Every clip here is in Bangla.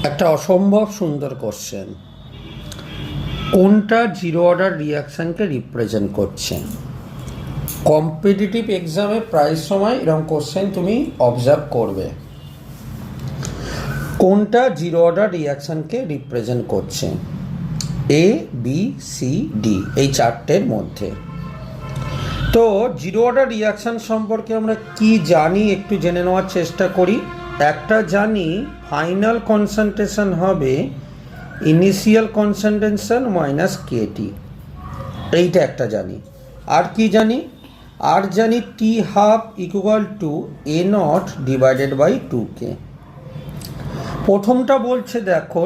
একটা অসম্ভব সুন্দর কোশ্চেন। কোনটা জিরো অর্ডার রিয়াকশানকে রিপ্রেজেন্ট করছে? কম্পিটিটিভ এক্সামে প্রায় সময় এরকম কোশ্চেন তুমি অবজার্ভ করবে। কোনটা জিরো অর্ডার রিয়াকশানকে রিপ্রেজেন্ট করছে? এ, বি, সি, ডি, এই চারটের মধ্যে। তো জিরো অর্ডার রিয়াকশান সম্পর্কে আমরা কি জানি একটু জেনে নেওয়ার চেষ্টা করি। একটা জানি ফাইনাল কনসেন্ট্রেশন হবে ইনিশিয়াল কনসেন্ট্রেশন মাইনাস কেটি, এইটা একটা জানি। আর কি জানি? আর জানি t half equal to a naught divided by 2k। প্রথমটা বলছে দেখো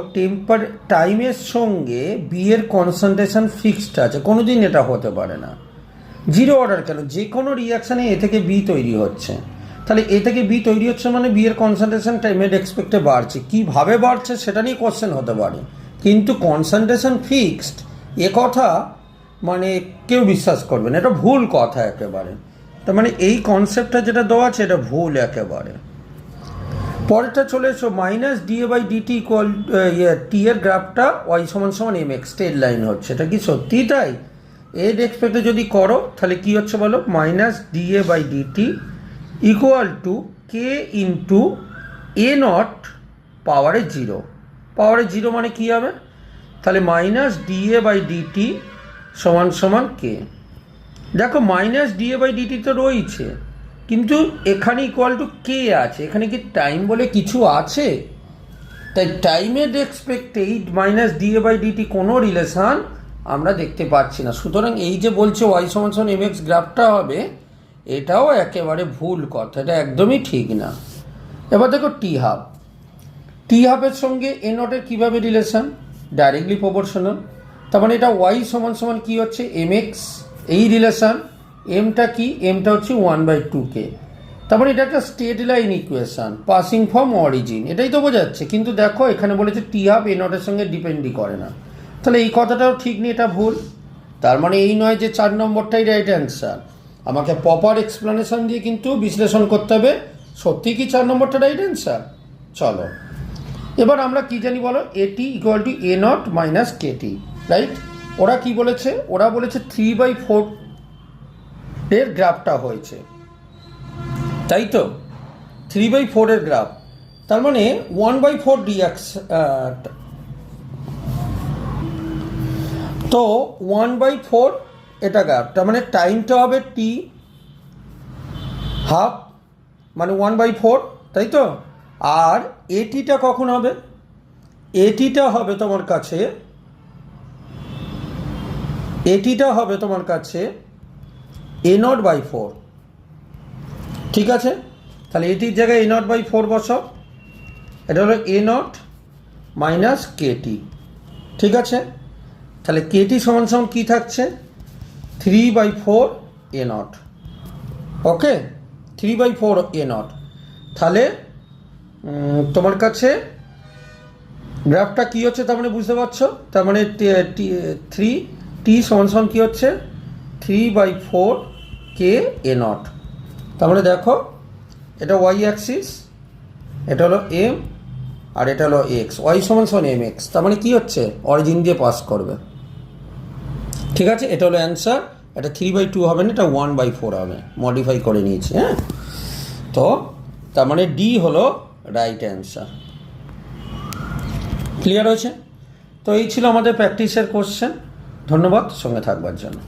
টাইমের সঙ্গে বি এর কনসেন্ট্রেশন ফিক্সড আছে, কোনো দিন এটা হতে পারে না। জিরো অর্ডার কেন? যে কোনো রিয়াকশানে এ থেকে বি তৈরি হচ্ছে, তাহলে এ থেকে বি তৈরি হচ্ছে মানে বি এর কনসেন্ট্রেশন টাইমের এক্সপেক্টে বাড়ছে। কীভাবে বাড়ছে সেটা নিয়ে কোশ্চেন হতে পারে, কিন্তু কনসেন্ট্রেশন ফিক্সড এ কথা মানে কেউ বিশ্বাস করবে না, এটা ভুল কথা একেবারে। তার মানে এই কনসেপ্টটা যেটা দেওয়া আছে এটা ভুল একেবারে। পরেরটা চলে এসো, minus da by dt equal t এর গ্রাফটা ওয়াই সমান সমান এম এক্স স্ট্রেট লাইন হচ্ছে। এটা কি সত্যি তাই? এর এক্সপেক্টে যদি করো তাহলে কি হচ্ছে বলো? Minus da by dt equal to k into a not পাওয়ারে জিরো। পাওয়ারে জিরো মানে কী হবে? তাহলে মাইনাস ডিএ বাই ডিটি সমান সমান কে। দেখো মাইনাস ডিএ বাই ডিটি তো রয়েছে, কিন্তু এখানে ইকুয়াল টু কে আছে। এখানে কি টাইম বলে কিছু আছে? তাই টাইমের এক্সপেক্টে এই মাইনাস ডিএ বাই ডিটি কোনো রিলেশান আমরা দেখতে পাচ্ছি না। সুতরাং এই যে বলছে ওয়াই সমান সমান এম এক্স গ্রাফটা হবে, এটাও একেবারে ভুল কথা, এটা একদমই ঠিক না। এবার দেখো টি হাফ, টি হাফের সঙ্গে এ নটের কীভাবে রিলেশান? Directly proportional. তার মানে এটা ওয়াই সমান সমান কী হচ্ছে? এম এক্স, এই রিলেশান। এমটা কি? এমটা হচ্ছে 1/2k। তার মানে এটা একটা straight line equation passing from origin, এটাই তো বোঝাচ্ছে। কিন্তু দেখো এখানে বলেছে টি হাফ এ নটের সঙ্গে ডিপেন্ডই করে না, তাহলে এই কথাটাও ঠিক নেই, এটা ভুল। তার মানে এই নয় যে 4 নম্বরটাই রাইট অ্যান্সার। আমাকে প্রপার এক্সপ্লেনেশন দিয়ে কিন্তু বিশ্লেষণ করতে হবে সত্যি কি 4 নম্বরটা রাইট অ্যান্সার। চলো এবার আমরা কি জানি বলো? At equal to a not minus kt, right? ওরা কি বলেছে? ওরা বলেছে 3/4 এর গ্রাফটা হয়েছে, তাই তো? 3/4 এর গ্রাফ, তার মানে 1/4 রিয়াকশন। তো 1/4 এটা গ্রাফ, তার মানে টাইমটা হবে টি হাফ মানে 1/4, তাই তো? আর এটিটা কখন হবে? এটিটা হবে তোমার কাছে, এটিটা হবে তোমার কাছে এ নট বাই 4, ঠিক আছে? তাহলে এটির জায়গায় এ নট বাই 4 বসাও, এটা হলো এ নট মাইনাস কেটি, ঠিক আছে? তাহলে কেটি সমান সমান কী থাকছে? 3/4 এ নট। Okay, 3/4 A not. তাহলে তোমার কাছে গ্রাফটা কী হচ্ছে তার মানে বুঝতে পারছো? তার মানে টি সমান সমান কী হচ্ছে? 3/4 কে এ নট। তার মানে দেখো এটা ওয়াই অ্যাক্সিস, এটা হলো এম, আর এটা হলো এক্স। ওয়াই সমান সমান এম এক্স, তার মানে কী হচ্ছে? অরিজিন দিয়ে পাস করবে, ঠিক আছে? এটা হলো অ্যান্সার। এটা 3/2 হবে না, এটা 1/4 হবে, মডিফাই করে নিয়েছি। হ্যাঁ, তো তার মানে ডি হলো রাইট অ্যান্সার। ক্লিয়ার হয়েছে? তো এই ছিল আমাদের প্র্যাকটিসের কোশ্চেন। ধন্যবাদ সঙ্গে থাকবার জন্য।